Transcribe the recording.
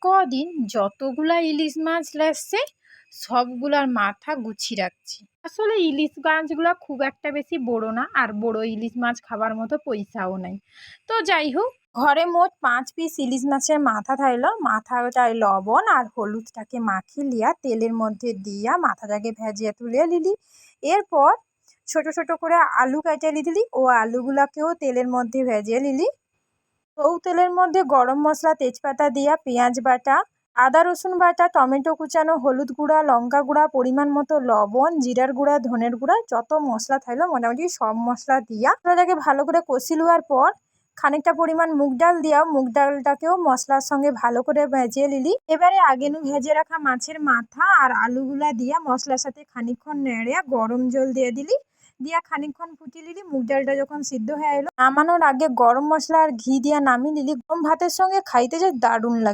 কদিন যতগুলা ইলিশ মাছ লাগছে সবগুলার মাথা গুছিয়ে রাখছি। আসলে ইলিশ মাছগুলো খুব একটা বেশি বড় না, আর বড় ইলিশ মাছ খাবার মতো পয়সাও নাই। তো যাই হোক, ঘরে মোট 5 পিস ইলিশ মাছের মাথা থাইল। মাথাটায় লবণ আর হলুদটাকে মাখিয়ে লিয়া তেলের মধ্যে দিয়া মাথাটাকে ভেজিয়ে তুলে নিলি। এরপর ছোট ছোট করে আলু কেটে দিলি ও আলুগুলাকেও তেলের মধ্যে ভেজিয়ে নিলি। তেলের মধ্যে গরম মশলা, তেজপাতা দিয়া পেঁয়াজ বাটা, আদা রসুন বাটা, টমেটো কুচানো, হলুদ গুঁড়া, লঙ্কা গুঁড়া, পরিমাণ মতো লবণ, জিরার গুঁড়া, ধনের গুঁড়া, যত মশলা থাকলো মোটামুটি সব মশলা দিয়া মশলাটাকে ভালো করে কষি লওয়ার পর খানিকটা পরিমাণ মুগ ডাল দিয়া মুগ ডালটাকেও মশলার সঙ্গে ভালো করে ভেজিয়ে নিলি। এবারে আগেনু ভেজে রাখা মাছের মাথা আর আলুগুলা দিয়া মশলার সাথে খানিকক্ষণ নেড়ে গরম জল দিয়ে দিলি। দিয়া খানিকক্ষণ ফুটিয়ে নিলি। মুগ ডালটা যখন সিদ্ধ হয়ে এলো, নামানোর আগে গরম মশলা আর ঘি দিয়া নামিয়ে নিলি। গরম ভাতের সঙ্গে খাইতে যে দারুণ লাগে।